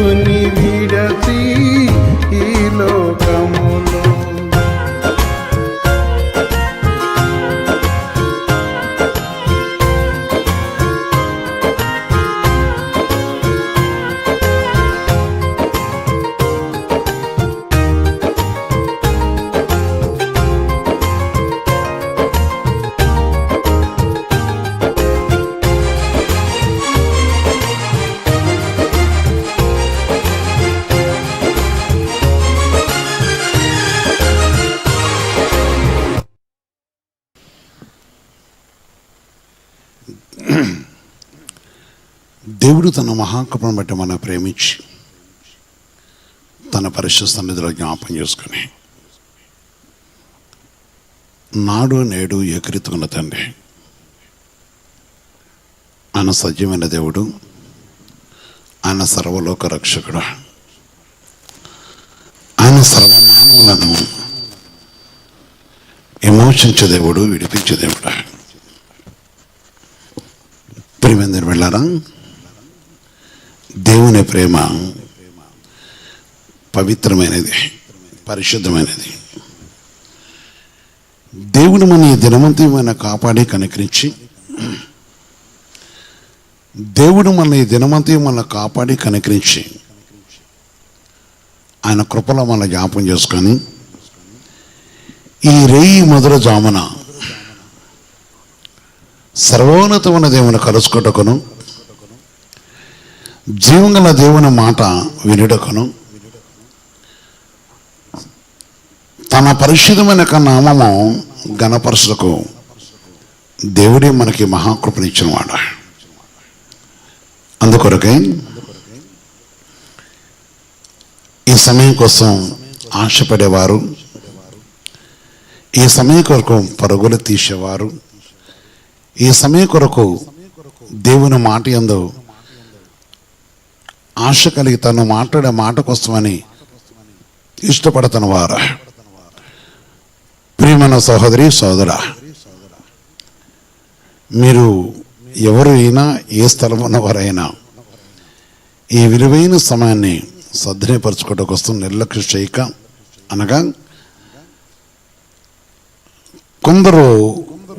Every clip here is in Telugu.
దేవుని విడచి ఈ లోకములో దేవుడు తన మహాకృపను బట్టి మనం ప్రేమించి తన పరిశుద్ధ సన్నిధిలో జ్ఞాపకం చేసుకుని నాడు నేడు ఏకరీతిగా తండ్రి, ఆయన సజీవమైన దేవుడు, ఆయన సర్వలోక రక్షకుడు, ఆయన సర్వమానవులను విమోచించే దేవుడు, విడిపించే దేవుడు. ప్రియమైన వెళ్ళారా, దేవుని ప్రేమ పవిత్రమైనది, పరిశుద్ధమైనది. దేవుడు మన ఈ దినమంతమైన కాపాడి కనికరించి, దేవుడు మన ఈ దినమంతి మన కాపాడి కనికరించి ఆయన కృపలో మన జ్ఞాపం చేసుకొని ఈ రేయి మొదల జామున సర్వోన్నతమైన దేవుని కలుసుకొటకును, జీవంగల దేవుని మాట వినుటకును, తన పరిశుద్ధమైన నామము ఘనపరచుటకు దేవుడే మనకి మహాకృపనిచ్చినవాడు. అందుకొరకై ఈ సమయం కోసం ఆశపడేవారు, ఈ సమయం కొరకు పరుగులు తీసేవారు, ఈ సమయం కొరకు దేవుని మాట యందు ఆశ కలిగి తను మాట్లాడే మాట కోసమని ఇష్టపడుతున్న వారు, ప్రియమైన సహోదరి సోదరా, మీరు ఎవరు అయినా ఏ స్థలం ఉన్నవారైనా ఈ విలువైన సమయాన్ని సద్వినియోగపరచుకోవడం కోసం నిర్లక్ష్యం చేయక, అనగా కొందరు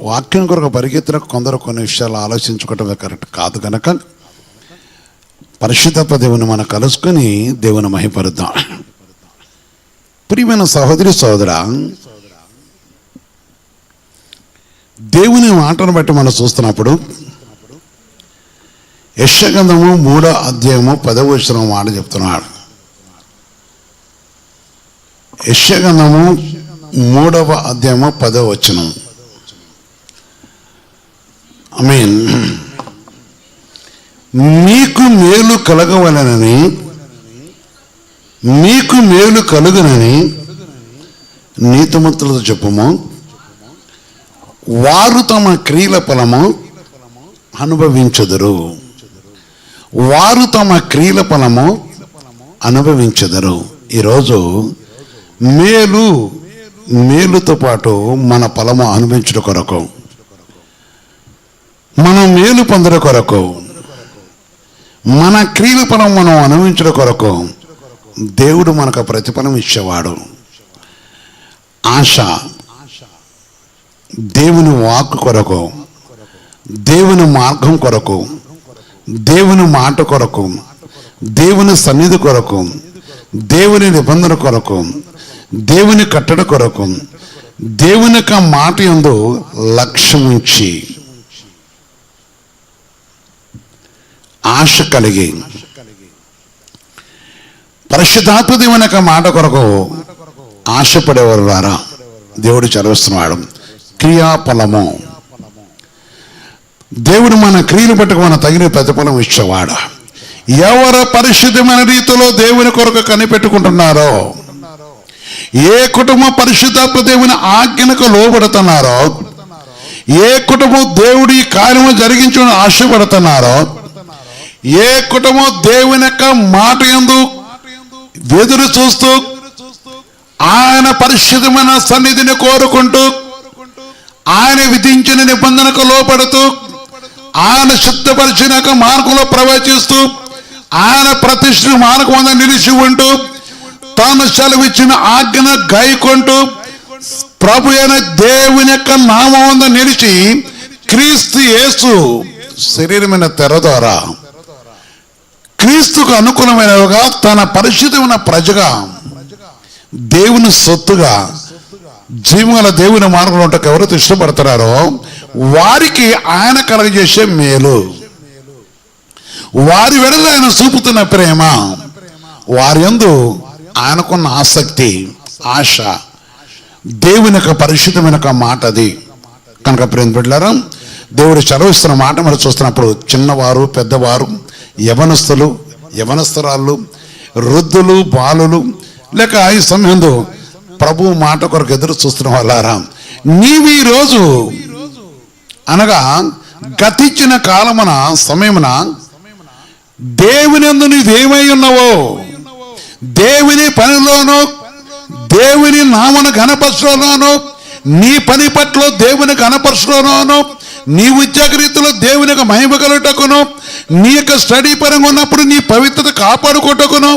వాక్యం కొరకు పరిగెత్తిన, కొందరు కొన్ని విషయాలు ఆలోచించుకోవటం కరెక్ట్ కాదు కనుక పరిశుద్ధత దేవుని మనం కలుసుకొని దేవుని మహిపరుద్దాం. ప్రియమైన సహోదరి సోదరా, దేవుని మాటను బట్టి మనం చూస్తున్నప్పుడు యెషయా గ్రంథము 3వ అధ్యాయము 10వ వచనం మాట చెప్తున్నాడు. యెషయా గ్రంథము 3వ అధ్యాయము 10వ వచనం. ఆమేన్. మీకు మేలు కలగవలనని, మీకు మేలు కలుగునని నీతిమంతులతో చెప్పుము, వారు తమ క్రియల ఫలము అనుభవించెదరు. వారు తమ క్రియల ఫలము అనుభవించెదరు. ఈరోజు మేలుతో పాటు మన ఫలము అనుభవించడం కొరకు, మనం మేలు పొందడం కొరకు, మన క్రియల ఫలం మనం అనుభవించడం కొరకు దేవుడు మనకు ప్రతిఫలం ఇచ్చేవాడు. ఆశ దేవుని వాక్కు కొరకు, దేవుని మార్గం కొరకు, దేవుని మాట కొరకు, దేవుని సన్నిధి కొరకు, దేవుని నిబంధన కొరకు, దేవుని కట్టడ కొరకు, దేవుని యొక్క మాట యందు లక్ష్యం ఉంచి ఆశ కలిగి పరిశుద్ధాత్మ దేవుని యొక్క మాట కొరకు ఆశపడేవారు ద్వారా దేవుడు చదివిస్తున్నాడు. క్రియాఫలము, దేవుడు మన క్రియలు పట్టుకు మన తగిన ప్రతిఫలం ఇచ్చేవాడు. ఎవరు పరిశుద్ధమైన రీతిలో దేవుని కొరకు కనిపెట్టుకుంటున్నారో, ఏ కుటుంబం పరిశుద్ధాత్మ దేవుని ఆజ్ఞలకు లోబడుతున్నారో, ఏ కుటుంబం దేవుడి కార్యము జరిగించడం ఆశపడుతున్నారో, ఏ కుటుంబం దేవుని యొక్క మాట యందు ఎదురు చూస్తూ ఆయన పరిశుద్ధమైన సన్నిధిని కోరుకుంటూ, ఆయన విధించిన నిబంధనకు లోపడుతూ, ఆయన శుద్ధపరిచిన మార్గంలో ప్రవేశిస్తూ, ఆయన ప్రతిష్ఠ మానకమంద నిలిచి ఉంటూ తాను సెలవిచ్చిన ఆజ్ఞను గైకొంటూ ప్రభు అయిన దేవుని యొక్క నామమందు నిలిచి క్రీస్తు యేసు శరీరమైన తెర ద్వారా క్రీస్తుకు అనుకూలమైనవిగా తన పరిశుద్ధమైన ప్రజగా దేవుని సొత్తుగా జీవగల దేవుని మార్గంలో ఉంటకు ఎవరైతే ఇష్టపడుతున్నారో వారికి ఆయన కలగజేసే మేలు, వారి వెడల ఆయన చూపుతున్న ప్రేమ, వారి యందు ఆయనకున్న ఆసక్తి, ఆశ, దేవుని యొక్క పరిశుద్ధమైన మాట అది. కనుక ప్రేమ బిడ్డలారా, దేవుడు చదివిస్తున్న మాట మనం చూస్తున్నప్పుడు చిన్నవారు, పెద్దవారు, యవనస్తులు, యవనస్తురాళ్ళు, వృద్ధులు, బాలులు, లేక ఈ సమయంలో ప్రభు మాట కొరకు ఎదురు చూస్తున్న వాళ్ళారా, నీవు ఈరోజు అనగా గతించిన కాలమున సమయమున దేవుని యందు నీవేమై ఉన్నావో, దేవుని పనిలోనూ దేవుని నామను ఘనపరచలోనూ, నీ పని పట్ల దేవుని ఘనపరచలోనూ, నీ ఉద్యోగ రీతిలో దేవుని యొక్క మహిమ కలుగుటకును, నీ యొక్క స్టడీ పరంగా ఉన్నప్పుడు నీ పవిత్రత కాపాడుకోటకును,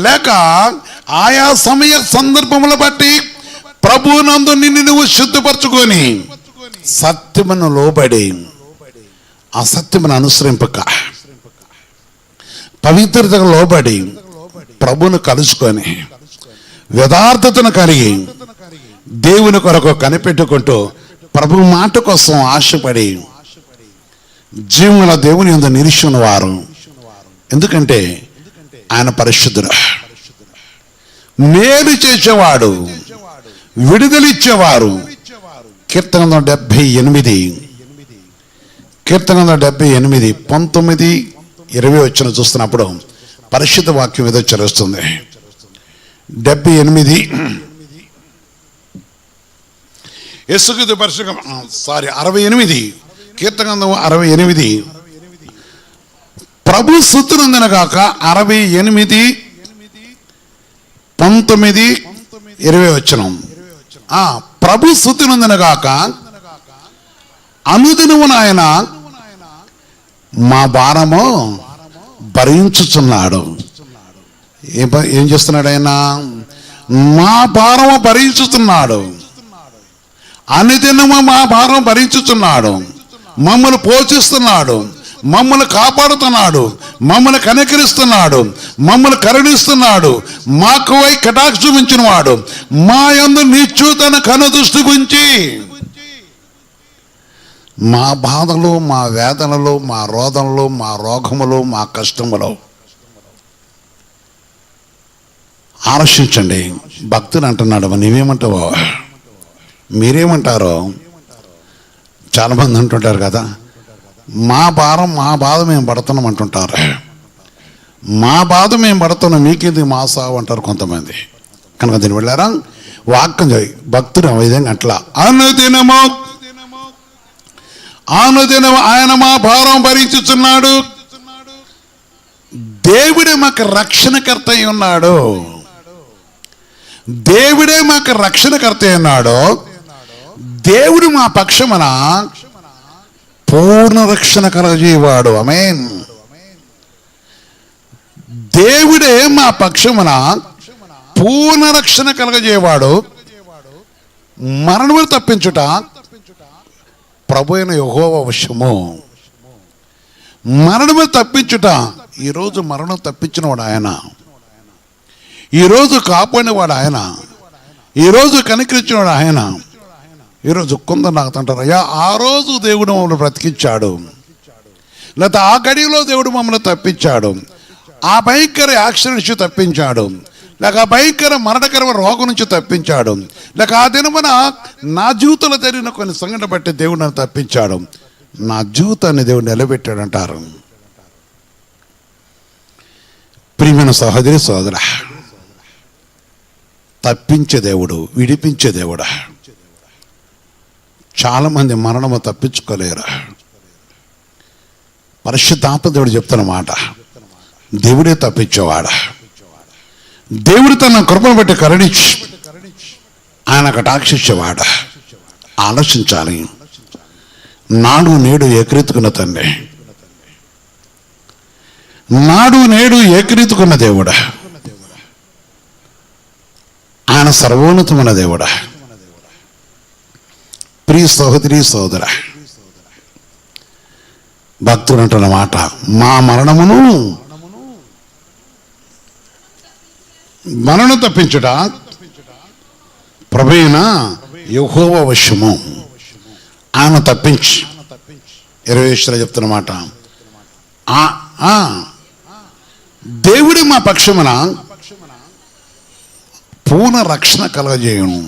లేక ఆయా సమయ సందర్భముల బట్టి ప్రభువునందు నిన్ను నువ్వు శుద్ధపరచుకొని సత్యమును లోబడి అసత్యమును అనుసరింపక పవిత్రతకు లోబడి ప్రభువును కలుసుకొని యథార్థతను కలిగి దేవుని కొరకు కనిపెట్టుకుంటూ ప్రభు మాట కోసం ఆశపడి జీవముల దేవుని యందు నిలిచి ఉన్నవారు. ఎందుకంటే ఆయన పరిశుద్ధుడు, మేలు చేసేవాడు, విడుదలిచ్చేవారు. కీర్తన 78 19, 20 వచ్చిన చూస్తున్నప్పుడు పరిశుద్ధ వాక్యం ఏదో చరుస్తుంది. 78 యేసుక్రీస్తు పరిశుద్ధ 68 కీర్తన 68 ప్రభు స్తుతినందున గాక 68, 19, 20 వచనం. ప్రభు స్తుతినందున గాక అనుదినమున ఆయన మా భారము భరించుచున్నాడు. ఏం చేస్తున్నాడు ఆయన? మా భారము భరించుతున్నాడు. అనుదినము మా భారం భరించుచున్నాడు, మమ్మల్ని పోషిస్తున్నాడు, మమ్మల్ని కాపాడుతున్నాడు, మమ్మల్ని కనికరిస్తున్నాడు, మమ్మల్ని కరుణిస్తున్నాడు, మాకు వై కటాక్ష చూపించిన వాడు, మా యందు నిశ్చూతన కనుదృష్టి గురించి మా బాధలు, మా వేదనలు, మా రోదనలు, మా రోగములు, మా కష్టములు ఆలోచించండి. భక్తుడు అంటున్నాడు, నీవేమంటావో, మీరేమంటారో? చాలామంది అంటుంటారు కదా, మా భారం మా బాధ మేము పడుతున్నాం అంటుంటారు. మా బాధ మేము పడుతున్నాం, మీకేది మా సావు అంటారు కొంతమంది. కనుక దీని వెళ్ళారా వాక్యం భక్తుడు ఆ విధంగా అట్లా అనుదినము ఆయన మా భారం భరించుచున్నాడు. దేవుడే మాకు రక్షణకర్త అయి ఉన్నాడు. దేవుడే మాకు రక్షణకర్త అయి ఉన్నాడు. దేవుడు మా పక్షమున పూర్ణ రక్షణ కలగజేవాడు. ఆమేన్. దేవుడే మా పక్షమున పూర్ణ రక్షణ కలగజేవాడు. మరణమును తప్పించుట ప్రభు అయిన యెహోవా వశము. మరణము తప్పించుట, ఈరోజు మరణం తప్పించినవాడు ఆయన, ఈరోజు కాపాడినవాడు ఆయన, ఈరోజు కనికరించినవాడు ఆయన. ఈరోజు కొందరు నాకు అంటారు, అయ్యా ఆ రోజు దేవుడు మమ్మల్ని బ్రతికించాడు, లేకపోతే ఆ గడిలో దేవుడు మమ్మల్ని తప్పించాడు, ఆ భయంకర యాక్సిడెంట్ నుంచి తప్పించాడు, లేక ఆ భయంకర మరణకరమైన రోగం నుంచి తప్పించాడు, లేక ఆ దినమున నా జీవితంలో జరిగిన కొన్ని సంఘటన బట్టి దేవుడు నన్ను తప్పించాడు, నా జీవితాన్ని దేవుడు నిలబెట్టాడు అంటారు. ప్రియమైన సహోదరి సోదర, తప్పించే దేవుడు, విడిపించే దేవుడు. చాలామంది మరణము తప్పించుకోలేరు. పరిశుద్ధాత్మ దేవుడు చెప్తున్న మాట, దేవుడే తప్పించేవాడు. దేవుడు తన కృపను బట్టి కరుణించి ఆయన కటాక్షించేవాడు. ఆలోచించాలి. నాడు నేడు ఏకరీతుకున్న తండ్రి, నాడు నేడు ఏకరీతికున్న దేవుడా, ఆయన సర్వోన్నతమైన దేవుడా. ప్రియ సహోదరి సోదర, భక్తుడు అంటున్న మాట, మా మరణం తప్పించుట ప్రభువైన యెహోవా వశము. ఆయన తప్పించి 20 చెప్తున్న మాట, దేవుడి మా పక్షమున పూర్ణ రక్షణ కలగజేయును.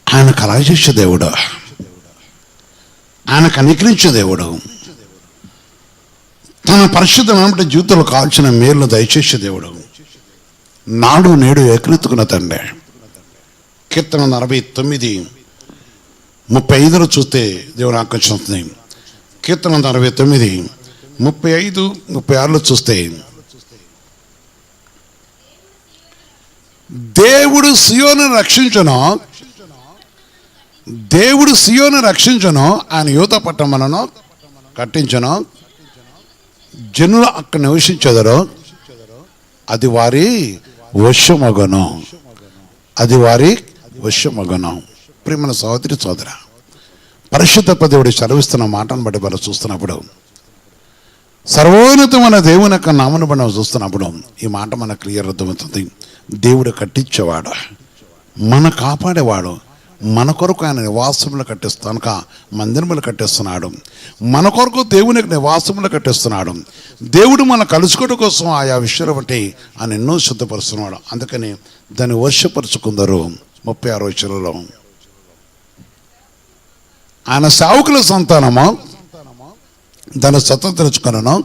ఆయన కలగజేసే దేవుడు, ఆయన కనికరించే దేవుడు, తన పరిశుద్ధమైన జీవితంలో కావాల్సిన మేలు దయచేసే దేవుడు, నాడు నేడు ఏకరీతికున్న తండ్రి. కీర్తన 49:35 చూస్తే దేవుని ఆకర్షణ అవుతుంది. కీర్తన 49:35-36 చూస్తే, దేవుడు సియోను రక్షించను, ఆయన యూదా పట్టణములను కట్టించను, జనులు అక్కడ నివసించెదరు, అది వారి వశమగును. ప్రియమైన సహోదరి సోదర, పరిశుద్ధ దేవుడు చదివిస్తున్న మాటను బట్టి మనం చూస్తున్నప్పుడు, సర్వోన్నతమైన దేవుని యొక్క నామను బట్టి మనం చూస్తున్నప్పుడు ఈ మాట మనకు క్లియర్ అర్థమవుతుంది. దేవుడు కట్టించేవాడు, మన కాపాడేవాడు, మన కొరకు ఆయన నివాసములు కట్టిస్తాను, మందిరములు కట్టిస్తున్నాడు. మన కొరకు దేవుని నివాసములు కట్టిస్తున్నాడు. దేవుడు మన కలుసుకోవడం కోసం ఆయా విషయాలు బట్టి ఆయన ఎన్నో సిద్ధపరుస్తున్నాడు. అందుకని దాన్ని వర్షపరుచుకుందరు. 36 వచనంలో, ఆయన సేవకుల సంతానము దాన్ని స్వతంత్రించుకొనను,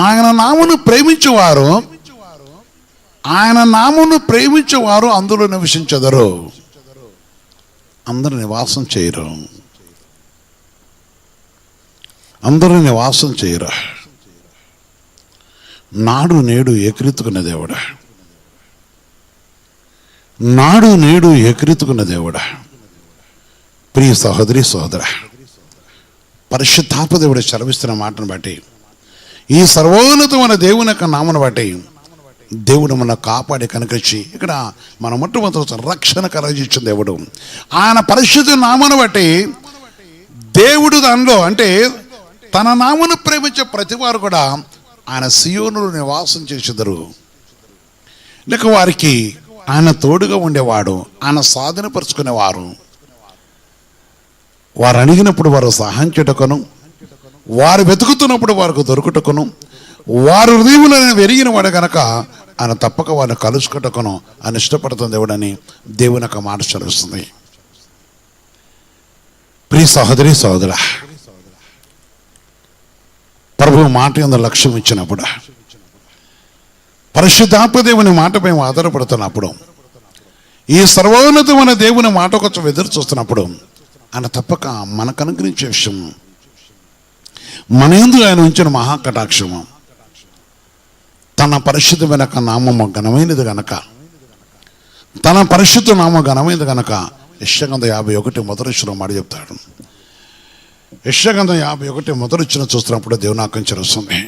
ఆయన నామను ప్రేమించేవారు అందులో నివసించెదరు. అందరూ నివాసం చేయరు. నాడు నేడు ఏకరీతికున్న దేవుడా. ప్రియ సహోదరి సోదర, పరిశుద్ధాత్మ దేవుడు చలవిస్తున్న మాటను బట్టి, ఈ సర్వోన్నతమైన దేవుని యొక్క నామను బట్టి దేవుడు మన కాపాడి కనుకరించి ఇక్కడ మన మొట్టమొదటి రక్షణ కలగించిన దేవుడు. ఆయన పరిశుద్ధ నామను బట్టి దేవుడు దానిలో, అంటే తన నామను ప్రేమించే ప్రతి వారు కూడా ఆయన సియోనులో నివాసం చేసేదరు. లేక వారికి ఆయన తోడుగా ఉండేవాడు, ఆయన సాధనపరుచుకునేవారు. వారు అడిగినప్పుడు వారు సహాయం చేయటకును, వారు వెతుకుతున్నప్పుడు వారికి దొరుకుటకును, వారు హృదయములను వెరిగిన వాడు గనక ఆయన తప్పక వారిని కలుసుకుటకును ఆయన ఇష్టపడుతుంది దేవుడని దేవుని యొక్క మాట చదివిస్తుంది. ప్రియ సహోదరి సహోదర, ప్రభు మాట యందు లక్ష్యం ఇచ్చినప్పుడు, పరిశుద్ధాత్మ దేవుని మాటపై ఆధారపడుతున్నప్పుడు, ఈ సర్వోన్నతమైన దేవుని మాట కోసం ఎదురు చూస్తున్నప్పుడు ఆయన తప్పక మనకు అనుగ్రహించే విషయం, మన యందు ఆయన ఉంచిన మహాకటాక్షము, తన పరిశుద్ధమైన నామము ఘనమైనది గనక, తన పరిశుద్ధ నామం ఘనమైనది గనక యెషయా 51 మాట చెప్తాడు. యెషయా 51 చూస్తున్నప్పుడు దేవుని ఆజ్ఞ వస్తుంది.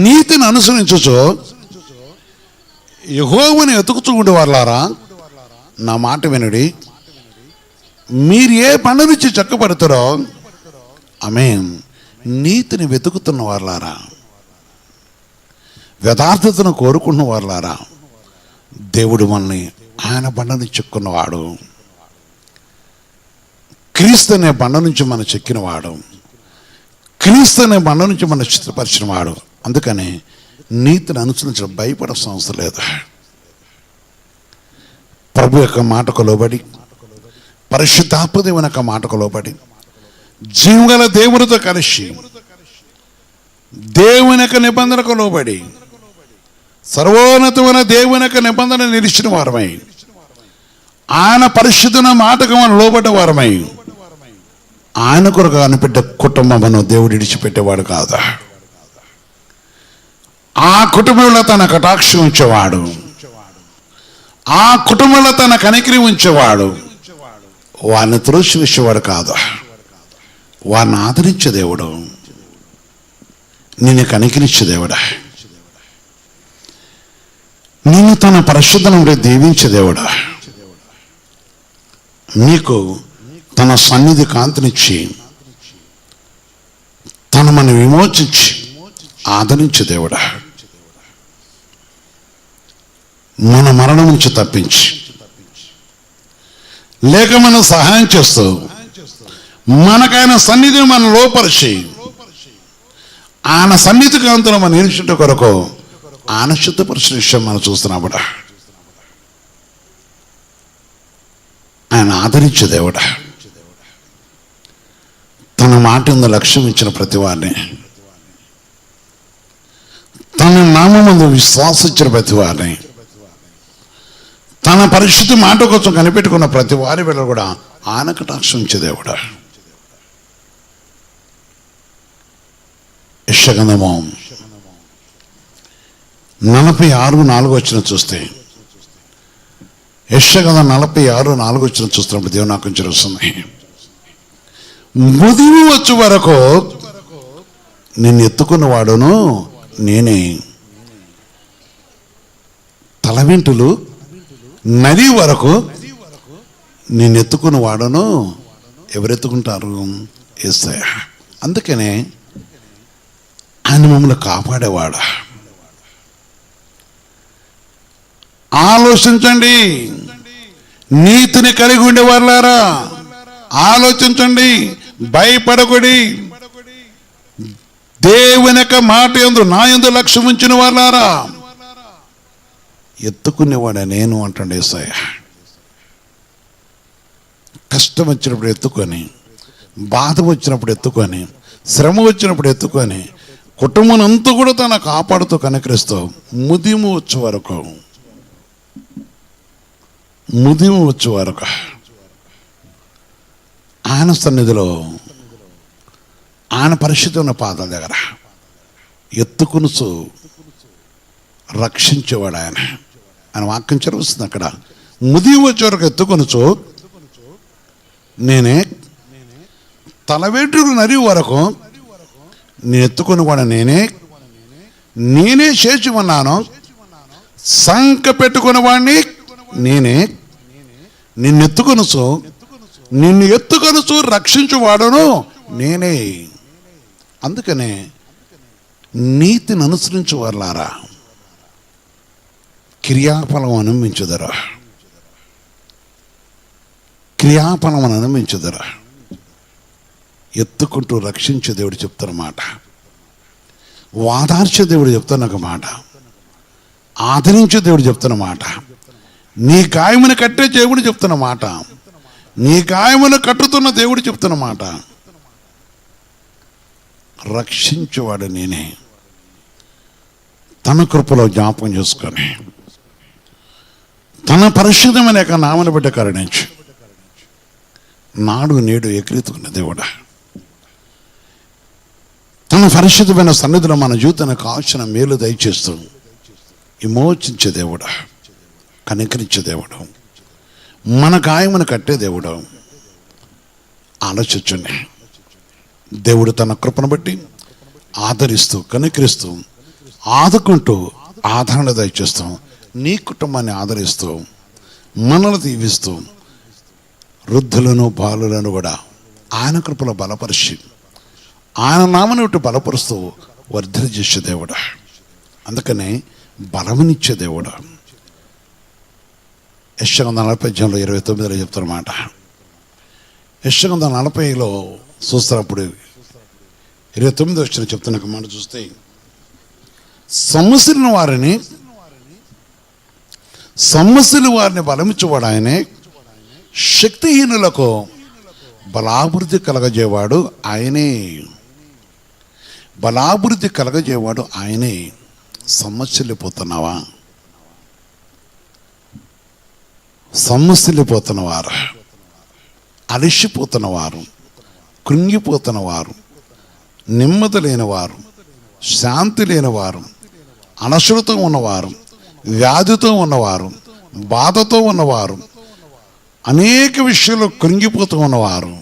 నీతిని అనుసరించుచు యెహోవాను వెతుకుచూ ఉండేవారులారా, నా మాట వినుడి, మీరు ఏ పని నుంచి చక్కబడతారో, ఆమేన్, నీతిని వెతుకుతున్న వారులారా, యథార్థతను కోరుకున్న వారులారా, దేవుడు మనల్ని ఆయన బండ నుంచి చెక్కున్నవాడు, క్రీస్తు అనే బండ నుంచి మనం చెక్కినవాడు, క్రీస్తు అనే బండ నుంచి మనం చిత్రపరిచినవాడు. అందుకని నీతిని అనుసరించడం భయపడాల్సిన అవసరం లేదు. ప్రభు యొక్క మాటకు లోబడి, పరిశుద్ధాత్మ దేవుని యొక్క మాటకు లోబడి, జీవగల దేవునితో కలిసి దేవుని యొక్క నిబంధనకు లోబడి, సర్వోన్నతమైన దేవుని యొక్క నిబంధన నిలిచిన వారమై, ఆయన పరిశుద్ధమైన మాటకు మనం లోబడ్డ వారమై, ఆయన కొరకు కనిపెట్టే కుటుంబమును దేవుడు విడిచిపెట్టేవాడు కాదు. ఆ కుటుంబంలో తన కటాక్షం ఉంచేవాడు, ఆ కుటుంబంలో తన కనికరి ఉంచేవాడు, వారిని త్రోసివేసేవాడు కాదు, వారిని ఆదరించే దేవుడు, నిన్ను కనికరించే దేవుడా, నిన్ను తన పరిశుద్ధంలో దీవించే దేవుడా, నీకు తన సన్నిధి కాంతినిచ్చి తను మనం విమోచించి ఆదరించే దేవుడా, మన మరణం నుంచి తప్పించి లేక మనం సహాయం చేస్తూ మనకైన సన్నిధి మనం లోపరిచి ఆయన సన్నిధి కాంతులు మనం నిరీక్షించ కొరకు ఆయన శుద్ధపరిచిన విషయం మనం చూస్తున్నాముడా. ఆయన ఆదరించే దేవుడా, తన మాట మీద లక్ష్యం ఇచ్చిన ప్రతి వారిని, తన నామమందు విశ్వాసించిన ప్రతి వారిని, తన పరిశుద్ధ మాట కోసం కనిపెట్టుకున్న ప్రతి వారి వేళ కూడా ఆయన కటాక్షం ఇచ్చే దేవుడా. యెషయా 46:4 చూస్తే, యెషయా 46:4 చూస్తున్నప్పుడు దేవుడు నాకు కొంచెం వస్తుంది. ముదిమి వచ్చే వరకు నిన్ను ఎత్తుకున్న వాడును నేనే, తల వెంట్రులు నది వరకు నిన్ను ఎత్తుకున్న వాడును. ఎవరెత్తుకుంటారు? యేసయ్య. అందుకనే ఆయన మమ్మల్ని కాపాడేవాడు. ఆలోచించండి, నీతిని కలిగి ఉండేవాళ్ళారా ఆలోచించండి, భయపడకుడి. దేవుని యొక్క మాట యందు నా యందు లక్ష్యం ఉంచిన వాళ్ళారా ఎత్తుకునేవాడే నేను అంటాడు యేసయ్య. కష్టం వచ్చినప్పుడు ఎత్తుకొని, బాధ వచ్చినప్పుడు ఎత్తుకొని, శ్రమ వచ్చినప్పుడు ఎత్తుకొని, కుటుంబం అంతా కూడా తన కాపాడుతూ కనికరిస్తూ ముదిము వచ్చే వరకు ఆయన సన్నిధిలో ఆయన పరిశుద్ధమైన పాదాల దగ్గర ఎత్తుకునుచు రక్షించేవాడు ఆయన. ఆయన వాక్యం చదువుతుంది అక్కడ, ముదిమి వచ్చే వరకు ఎత్తుకొనుచు నేనే, తల వెంట్రుకలు నరి వరకు నేను ఎత్తుకుని కూడా నేనే చేర్చుమన్నాను, సంక పెట్టుకున్న వాడిని నేనే, నిన్ను ఎత్తుకొనుచు రక్షించువాడును నేనే. అందుకనే నీతిని అనుసరించు వాళ్ళారా క్రియాఫలం అనుభవించుదరా, ఎత్తుకుంటూ రక్షించే దేవుడు చెప్తున్న మాట, వాదార్చే దేవుడు చెప్తున్న ఒక మాట, ఆదరించే దేవుడు చెప్తున్న మాట, నీ గాయమును కట్టే దేవుడు చెప్తున్న మాట, నీ గాయమును కట్టుతున్న దేవుడు చెప్తున్న మాట, రక్షించేవాడు నేనే. తన కృపలో జ్ఞాపకం చేసుకొని తన పరిశుద్ధమైన యొక్క నామను బిడ్డ కరుణించి నాడు నేడు ఎక్కిరితుకున్న దేవుడా, తన పరిశుద్ధమైన సన్నిధిలో మన జీవితానికి కావాల్సిన మేలు దయచేస్తూ విమోచించే దేవుడు, కనికరించే దేవుడు, మన గాయమును కట్టే దేవుడు. ఆలోచించండి, దేవుడు తన కృపను బట్టి ఆదరిస్తూ కనికరిస్తూ ఆదుకుంటూ ఆదరణ దయచేస్తూ నీ కుటుంబాన్ని ఆదరిస్తూ మనల్ని దీవిస్తూ వృద్ధులను బాలులను కూడా ఆయన కృపలో బలపరిచి ఆయన నామను విట్టు బలపరుస్తూ వర్ధన చేసే దేవుడు. అందుకనే బలమునిచ్చే దేవుడు. యెషయా 40:29 చెప్తున్నమాట. యెషయా 40 చూస్తున్నప్పుడు 29 చెప్తున్న మాట చూస్తే, సమస్యలను వారిని బలమిచ్చేవాడు ఆయనే, శక్తిహీనులకు బలాభివృద్ధి కలగజేవాడు ఆయనే, బలాభివృద్ధి కలగజేవాడు ఆయనే. సమస్యలిపోతున్నవారు, అలిసిపోతున్నవారు, కృంగిపోతున్నవారు, నెమ్మది లేనివారు, శాంతి లేనివారు, అనశ్రుతో ఉన్నవారు, వ్యాధితో ఉన్నవారు, బాధతో ఉన్నవారు, అనేక విషయాలు కృంగిపోతూ ఉన్నవారు,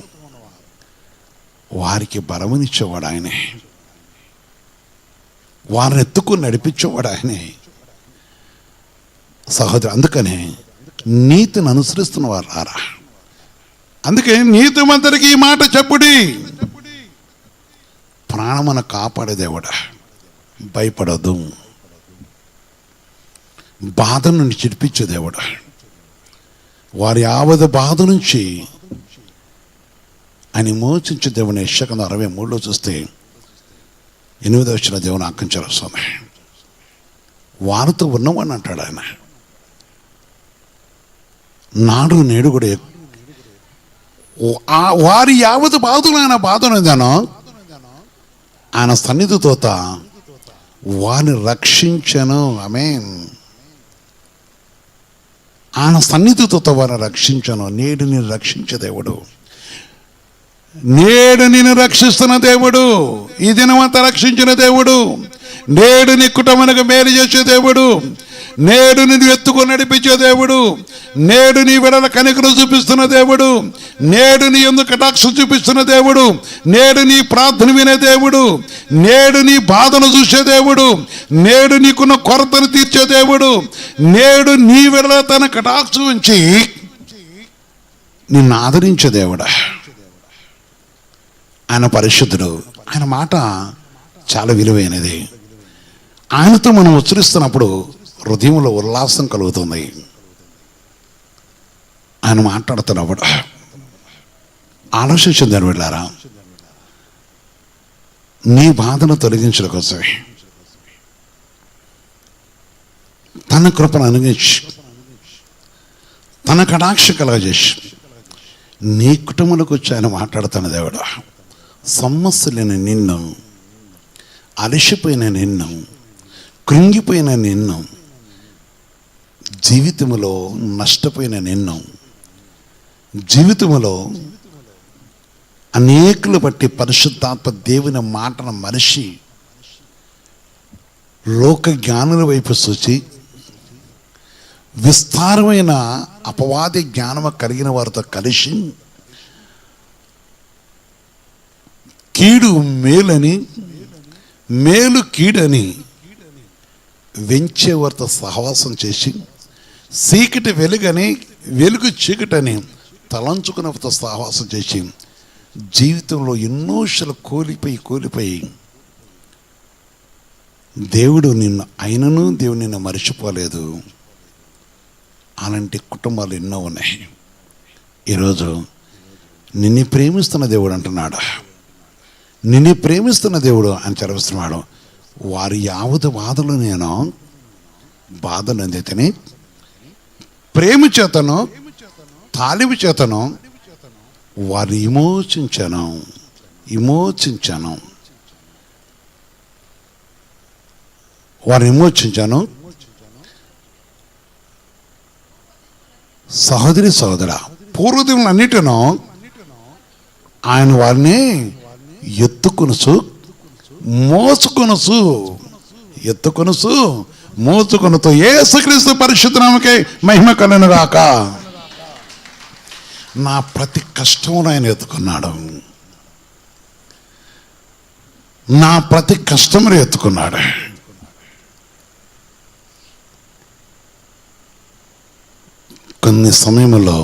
వారికి బలమునిచ్చేవాడు ఆయనే, వారిని ఎత్తుకుని నడిపించేవాడు ఆయనే. సహోదరు, అందుకనే నీతిని అనుసరిస్తున్న వారు రారా. అందుకే నీతిమంతుడికి ఈ మాట చెప్పుడి, ప్రాణమును కాపాడే దేవుడా, భయపడదు, బాధ నుండి చిడిపించే దేవుడా, వారి యావద బాధ నుంచి ఆయన మోచించే దేవుని. యెషయా 63లో చూస్తే 8వ వచనం దేవుని ఆజ్ఞాపిస్తుంది, వారితో ఉన్నవాడిని అంటాడు ఆయన. నాడు నేడు కూడా వారి యావత్ బాధలు ఆయన బాధనుందానో ఆయన సన్నిధితో వారిని రక్షించను. ఆమేన్. ఆయన సన్నిధితో వారిని రక్షించను. నేడు నేను రక్షించే దేవుడు, నేడు నేను రక్షిస్తున్న దేవుడు, ఈ దినమంతా రక్షించిన దేవుడు, నేడు నీ కుటుంబానికి మేలు చేసే దేవుడు, నేడు నిన్ను ఎత్తుకొని నడిపించే దేవుడు, నేడు నీ వెడల కనికరం చూపిస్తున్న దేవుడు, నేడు నీ యందు కటాక్షం చూపిస్తున్న దేవుడు, నేడు నీ ప్రార్థన వినే దేవుడు, నేడు నీ బాధను చూసే దేవుడు, నేడు నీకున్న కొరతను తీర్చే దేవుడు, నేడు నీ వెడల తన కటాక్షం ఉంచి నిన్ను ఆదరించే దేవుడా. ఆయన పరిశుద్ధుడు. ఆయన మాట చాలా విలువైనది. ఆయనతో మనం ఉచ్చరిస్తున్నప్పుడు హృదయంలో ఉల్లాసం కలుగుతుంది. ఆయన మాట్లాడుతున్నప్పుడు ఆలోచించిందని వెళ్ళారా, నీ బాధను తొలగించడం కోసమే తన కృపను అనుగించి తన కటాక్ష కలగజేసి నీ కుటుంబంలోకి వచ్చి ఆయన మాట్లాడుతున్న దేవుడు. సమస్యలేని నిన్ను, అలసిపోయిన నిన్ను, కృంగిపోయిన నిన్ను, జీవితంలో నష్టపోయిన నిన్ను, జీవితంలో అనేకులు బట్టి పరిశుద్ధాత్మ దేవుని మాటను మనిషి లోక జ్ఞానుల వైపు చూచి విస్తారమైన అపవాది జ్ఞానము కలిగిన వారితో కలిసి కీడు మేలని, మేలు కీడని వెంచేవారితో సహవాసం చేసి చీకటి వెలుగని, వెలుగు చీకటని తలంచుకున్నతో సహవాసం చేసి జీవితంలో ఎన్నోసార్లు కోల్పోయి దేవుడు నిన్ను అయినను దేవుడు నిన్ను మర్చిపోలేదు. అలాంటి కుటుంబాలు ఎన్నో ఉన్నాయి. ఈరోజు నిన్ను ప్రేమిస్తున్న దేవుడు అంటున్నాడు, నిన్ను ప్రేమిస్తున్న దేవుడు అని చదివిస్తున్నాడు. వారి యావత్ బాధలు నేను బాధలు అందితేనే ప్రేమ చేతను తాలిబు చేతను వారిని విమోచించాను. సహోదరి సహోదరా, పూర్వదినం అన్నిటినో ఆయన వారిని ఎత్తుకొనుసు మోసుకొనుతూ యేసుక్రీస్తు పరిశుద్ధ నామముకే మహిమ కలుగును గాక. నా ప్రతి కష్టమును ఆయన ఎత్తుకున్నాడు, నా ప్రతి కష్టమును ఎత్తుకున్నాడు. కొన్ని సమయంలో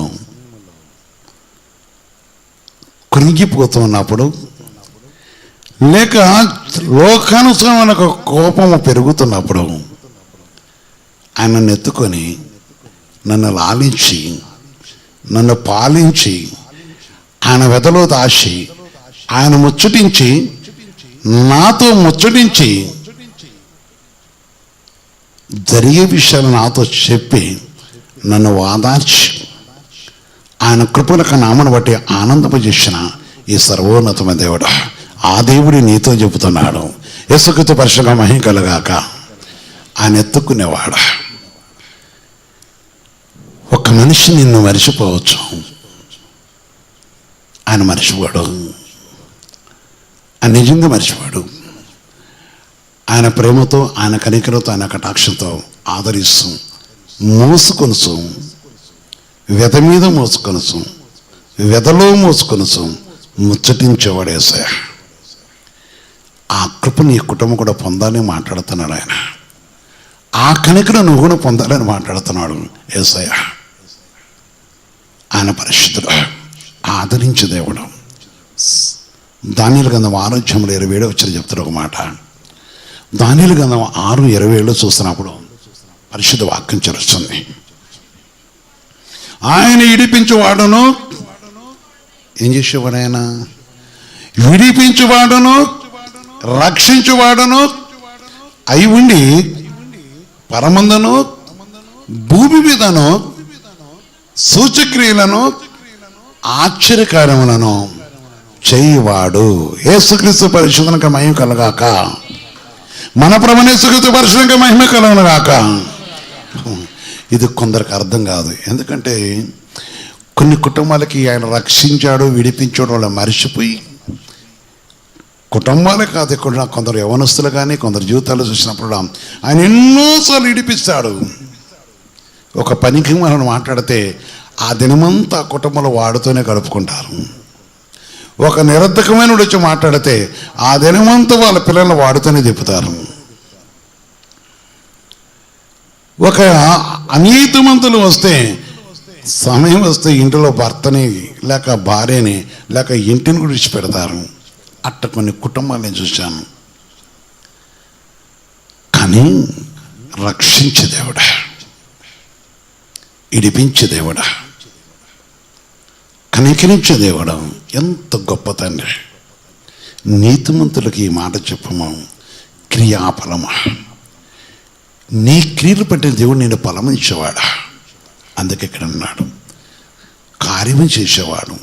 కృంగిపోతున్నప్పుడు, లేక లోకానుసరమైన కోపము పెరుగుతున్నప్పుడు ఆయన నన్ను ఎత్తుకొని నన్ను లాలించి నన్ను పాలించి ఆయన వెదలో దాచి ఆయన ముచ్చటించి నాతో ముచ్చటించి జరిగే విషయాలు నాతో చెప్పి నన్ను వాదార్చి ఆయన కృపలకు నామను బట్టి ఆనందపజేసిన ఈ సర్వోన్నతమైన దేవుడు, ఆ దేవుడి నీతో చెబుతున్నాడు. యేసుక్రీస్తు పరిశుద్ధ మహిమ కలుగాక. ఆయన ఎత్తుకునేవాడు. ఒక మనిషి నిన్ను మరిచిపోవచ్చు, ఆయన మరిచిపోడు. ఆయన నిజంగా మరిచిపోడు. ఆయన ప్రేమతో, ఆయన కనికరంతో, ఆయన కటాక్షంతో ఆదరిస్తూ మోసుకొనుసు, వెద మీద మోసుకొనుసు, వెదలో మోసుకొనుసు, ముచ్చటించేవాడు యేసయ్య. ఆ కృపని ఈ కుటుంబం కూడా పొందాలని మాట్లాడుతున్నాడు ఆయన. ఆ కనికను నువ్వు కూడా పొందాలని మాట్లాడుతున్నాడు యేసయ్య. ఆయన పరిశుద్ధుడు, ఆదరించే దేవుడు. దానియేలు గ్రంథం 6:27 చెప్తాడు ఒక మాట. దానియేలు గ్రంథం 6:27 చూస్తున్నప్పుడు పరిశుద్ధ వాక్యం చరుస్తుంది. ఆయన విడిపించువాడును, ఏం చేసేవాడు ఆయన? విడిపించువాడును, రక్షించువాడును అయి ఉండి పరమందును భూమి మీదను సూచక్రియలను ఆశ్చర్యకార్యములను చేయువాడు. యేసుక్రీస్తు పరిశుద్ధనక మహిమ కలగాక. మన ప్రభువైన యేసుక్రీస్తు పరిశుద్ధనక మహిమ కలుగునుగాక. ఇది కొందరికి అర్థం కాదు. ఎందుకంటే కొన్ని కుటుంబాలకి ఆయన రక్షించాడు, విడిపించాడు, వాళ్ళు మరిచిపోయి, కుటుంబాలే కాదు ఇక్కడ కొందరు యవనస్తులు కానీ కొందరు జీవితాలు చూసినప్పుడు ఆయన ఎన్నోసార్లు విడిపిస్తాడు. ఒక పనికి మనం మాట్లాడితే ఆ దినమంతా కుటుంబంలో వాడుతూనే గడుపుకుంటారు. ఒక నిరర్ధకమైన వచ్చి మాట్లాడితే ఆ దినమంతా వాళ్ళ పిల్లలను వాడుతూనే తిప్పుతారు. ఒక అనీతిమంతులు వస్తే, సమయం వస్తే ఇంటిలో భర్తని లేక భార్యని లేక ఇంటిని కూడా విడిచిపెడతారు. అట్ట కొన్ని కుటుంబాలు నేను చూశాను. కానీ రక్షించే దేవుడా, ఇడిపించే దేవుడా, కనికరించే దేవుడా, ఎంత గొప్ప తండ్రి. నీతిమంతులకి ఈ మాట చెప్పము, క్రియాఫలమా. నీ క్రియలు పట్టిన దేవుడు నేను ఫలమించేవాడా. అందుకే ఇక్కడ అన్నాడు, కార్యము చేసేవాడు,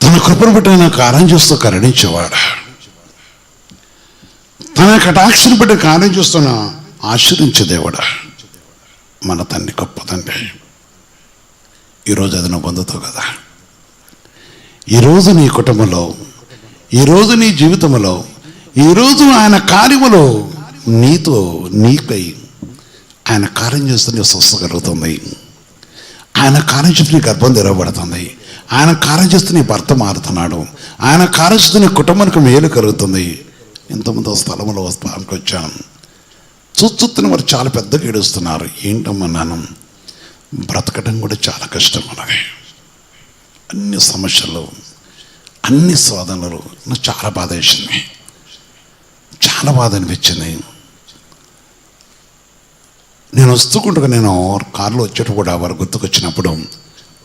తన కృపను బట్టి ఆయన కార్యం చేస్తూ కరుణించేవాడు, తన కటాక్షను బట్టి కార్యం చేస్తున్న ఆశ్రయించే దేవుడా మన తండ్రి, గొప్ప తండ్రి. ఈరోజు అది నువ్వు పొందుతావు కదా. ఈరోజు నీ కుటుంబంలో, ఈరోజు నీ జీవితంలో, ఈరోజు ఆయన కార్యములో నీతో నీపై ఆయన కార్యం చేస్తే నీ స్వస్థ కలుగుతుంది. ఆయన కార్యం చేస్తే నీ గర్భం తెరవబడుతుంది. ఆయన కార్యం చేస్తే నీ భర్త మారుతున్నాడు. ఆయన కార్యం చేస్తే నీ కుటుంబానికి మేలు కలుగుతుంది. ఇంతమంది స్థలంలో స్థానానికి వచ్చాను. చూస్తున్న వారు చాలా పెద్దగా ఏడుస్తున్నారు. ఏంటమ్మా నాన్న, బ్రతకడం కూడా చాలా కష్టం మనది. అన్ని సమస్యలు, అన్ని శోధనలు. నాకు చాలా బాధ వేసింది, చాలా బాధ అనిపించింది. నేను వస్తుకుంటుగా నేను కారులో వచ్చేటప్పుడు కూడా వారు గుర్తుకొచ్చినప్పుడు,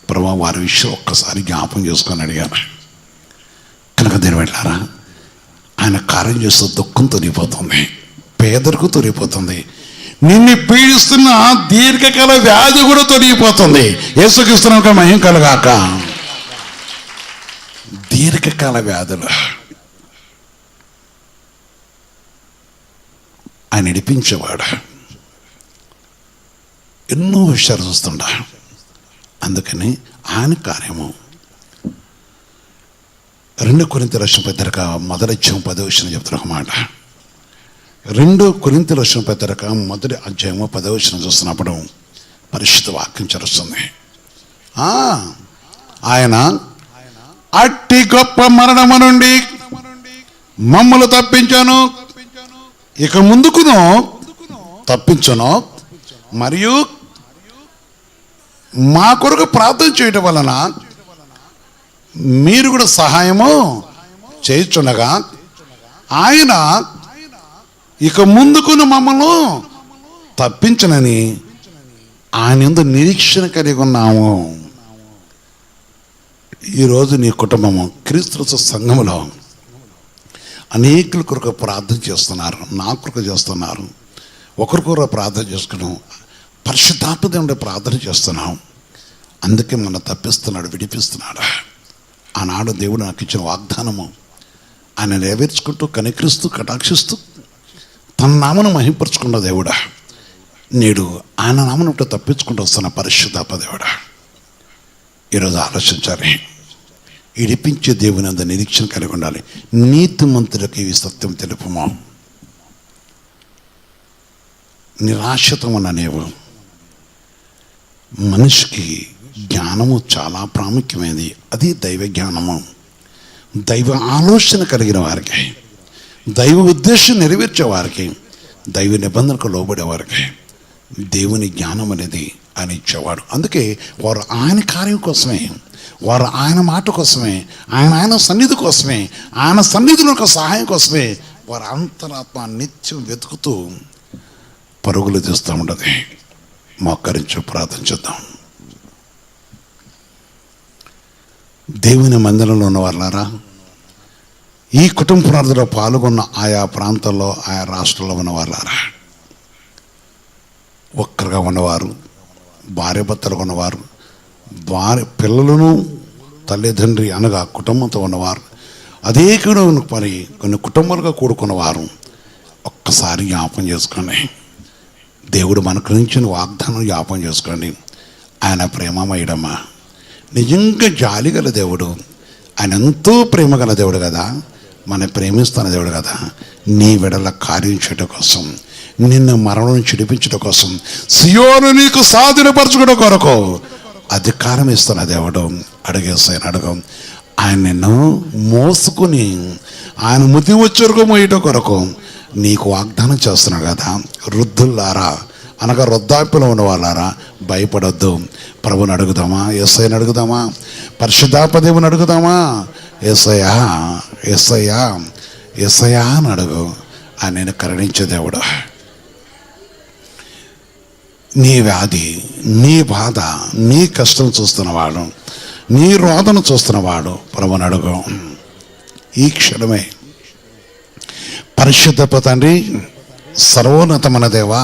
ప్రభా వారి విషయం ఒక్కసారి జ్ఞాపం చేసుకొని అడిగాను. కనుక దీని వెళ్ళారా, ఆయన కార్యం చేస్తూ దుఃఖం తొలిగిపోతుంది, పేదరికం తొలిగిపోతుంది, నిన్ను పీడిస్తున్న దీర్ఘకాల వ్యాధి కూడా తొలగిపోతుంది. యేసుక్రీస్తు మహిమ కలుగాక. దీర్ఘకాల వ్యాధులు ఆయన నడిపించేవాడు. ఎన్నో విషయాలు చూస్తుండా. అందుకని ఆయన కార్యము 2 కొరింథీయుల రాసిన పత్రిక 1:10 చెప్తున్న ఒక మాట. 2 కొరింథీయుల రాసిన పత్రిక 1:10 చూస్తున్నప్పుడు పరిశుద్ధ వాక్యం చరుస్తుంది. ఆయన అట్టి గొప్ప మరణము నుండి మమ్మల్ని తప్పించాను, ఇక ముందుకును తప్పించను, మరియు మా కొరకు ప్రార్థన చేయటం వలన మీరు కూడా సహాయము చేయుచుండగా ఆయన ఇక ముందుకును మమ్మల్ని తప్పించనని ఆయన యందు నిరీక్షణ కలిగి ఉన్నాము. ఈరోజు నీ కుటుంబము క్రీస్తు సంఘములో అనేకుల కొరకు ప్రార్థన చేస్తున్నారు, నా కొరకు చేస్తున్నారు, ఒకరికొకరు ప్రార్థన చేసుకున్నాం, పరిశుద్ధాత్మ ఉండే ప్రార్థన చేస్తున్నాం. అందుకే మనం తప్పిస్తున్నాడు, విడిపిస్తున్నాడు. ఆనాడు దేవుడు నాకు ఇచ్చిన వాగ్దానము ఆయన నెరవేర్చుకుంటూ కనికరిస్తూ కటాక్షిస్తూ తన నామను మహింపరుచుకున్న దేవుడా, నేడు ఆయన నామను తప్పించుకుంటూ వస్తున్న పరిశుద్ధాత్మ దేవుడా. ఈరోజు ఆలోచించాలి, ఇడిపించే దేవుని అంత నిరీక్షణ కలిగి ఉండాలి. నీతిమంతులకు ఈ సత్యం తెలుపుమా. నిరాశతో ఉన్న నీవు మనిషికి జ్ఞానము చాలా ప్రాముఖ్యమైనది. అది దైవ జ్ఞానము. దైవ ఆలోచన కలిగిన వారికి, దైవ ఉద్దేశం నెరవేర్చే వారికి, దైవ నిబంధనకు లోబడే వారికి దేవుని జ్ఞానం అనేది ఆయన ఇచ్చేవాడు. అందుకే వారు ఆయన కార్యం కోసమే, వారు ఆయన మాట కోసమే, ఆయన సన్నిధి కోసమే, ఆయన సన్నిధిలో ఒక సహాయం కోసమే వారు అంతరాత్మ నిత్యం వెతుకుతూ పరుగులు తీస్తూ ఉండదు. మోకరించి ప్రార్థన చేద్దాం. దేవుని మందిరంలో ఉన్న వాళ్ళారా, ఈ కుటుంబ ప్రార్థనలో పాల్గొన్న ఆయా ప్రాంతాల్లో, ఆయా రాష్ట్రాల్లో ఉన్న వాళ్ళారా, ఒక్కరుగా ఉన్నవారు, భార్యాభర్తలుగా ఉన్నవారు, పిల్లలను తల్లిదండ్రి అనగా కుటుంబంతో ఉన్నవారు, అదే మరి కొన్ని కుటుంబాలుగా కూడుకున్నవారు ఒక్కసారి జ్ఞాపం చేసుకోండి. దేవుడు మనకు నుంచి వాగ్దానం జ్ఞాపం చేసుకోండి. ఆయన ప్రేమమయ్యడమ్మా, నిజంగా జాలి గల దేవుడు, ఆయన ఎంతో ప్రేమ గల దేవుడు కదా, మన ప్రేమిస్తున్న దేవుడు కదా. నీ వెడల కార్యం చేయడం కోసం, నిన్ను మరణం చిడిపించడం కోసం, సియోను నీకు సాధనపరచుకోవడం కొరకు అధికారం ఇస్తున్న దేవుడు. అడిగేస్తాను అడగం. ఆయన నిన్ను మోసుకుని ఆయన ముది వచ్చరకు మోయటం కొరకు నీకు వాగ్దానం చేస్తున్నాడు కదా. వృద్ధులారా అనగా వృద్ధాప్యలో ఉన్న వాళ్ళారా, భయపడొద్దు. ప్రభుని అడుగుదామా, యేసయ్యని అడుగుదామా, పరిశుద్ధాత్మదేవుని అడుగుదామా. యేసయ్యా యేసయ్యా యేసయ్యా అని అడుగు. ఆయన నేను కరుణించే దేవుడు. నీ వ్యాధి, నీ బాధ, నీ కష్టం చూస్తున్నవాడు, నీ రోదన చూస్తున్నవాడు ప్రభుని అడుగు. ఈ క్షణమే పరిశుద్ధపు తండ్రి, సర్వోన్నతమైన దేవా,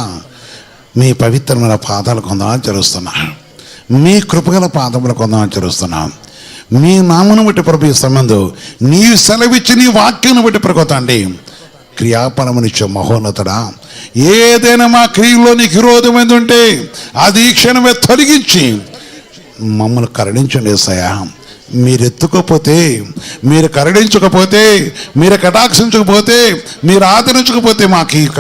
మీ పవిత్రమైన పాదాలు కొందామని చేరుస్తున్నా, మీ కృపగల పాదములు కొందామని చేరుస్తున్నా. మీ నామను బట్టి ప్రభు ఈ సమయంలో నీ సెలవిచ్చి నీ వాక్యాన్ని బట్టి ప్రకోతండి. క్రియాపరమునిచ్చే మహోన్నతుడా, ఏదైనా మా క్రియలో నీకు విరోధమైంది ఉంటే అది ఈ క్షణమే తొలగించి మమ్మల్ని కరుణించండి యేసయ్యా. మీరు ఎత్తుకోపోతే, మీరు కరుణించకపోతే, మీరు కటాక్షించకపోతే, మీరు ఆదరించకపోతే మాకు ఇక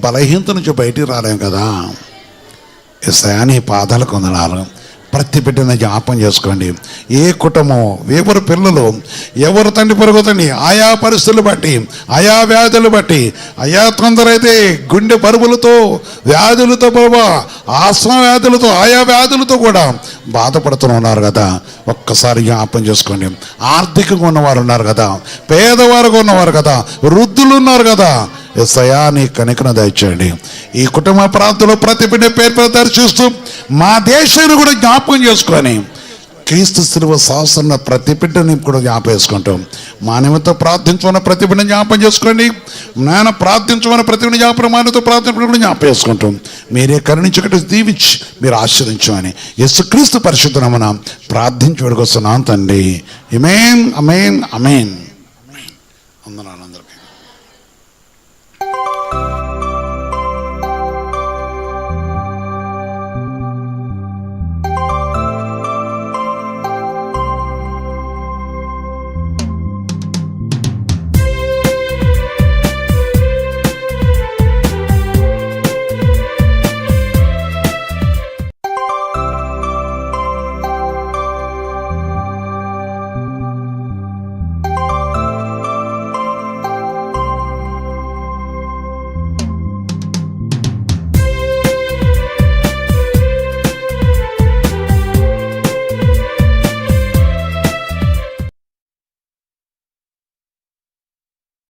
బలహీనత నుంచి బయటికి రాలేం కదా. యేసయ్యా నీ పాదాలకు వందనాలు. ప్రతి బిడ్డను జ్ఞాపం చేసుకోండి. ఏ కుటుంబం, ఎవరు పిల్లలు, ఎవరు తండ్రి పెరుగుతండి, ఆయా పరిస్థితులు బట్టి, ఆయా వ్యాధులు బట్టి, ఆయా తొందరైతే గుండె పరుగులతో, వ్యాధులతో, ఆస్మా వ్యాధులతో, ఆయా వ్యాధులతో కూడా బాధపడుతున్నారు కదా. ఒక్కసారి జ్ఞాపం చేసుకోండి. ఆర్థికంగా ఉన్నవారు ఉన్నారు కదా, పేదవారుగా ఉన్నవారు కదా, వృద్ధులు ఉన్నారు కదా. యేసయ్యా నీ కనికను దయచేయండి. ఈ కుటుంబ ప్రాంతంలో ప్రతి బిడ్డ పేరు దర్శిస్తూ మా దేశాన్ని కూడా జ్ఞాపకం చేసుకొని క్రీస్తు శిలువ శాసన ప్రతి బిడ్డని కూడా జ్ఞాపకం చేసుకుంటాం. మా నిమిత్తం ప్రార్థించమని ప్రతి బిడ్డని జ్ఞాపకం చేసుకోండి. నాయన ప్రార్థించమని ప్రతి బిడ్డ జ్ఞాపకం, మానతో ప్రార్థించడం కూడా జ్ఞాపకం చేసుకుంటాం. మీరే కరుణించకటి దీవించి మీరు ఆశ్రయించమని యేసుక్రీస్తు పరిశుద్ధ నామమున ప్రార్థించి వేడుకొస్తున్నాం తండ్రి. ఆమేన్ ఆమేన్ ఆమేన్. వందనాలు అందరికీ.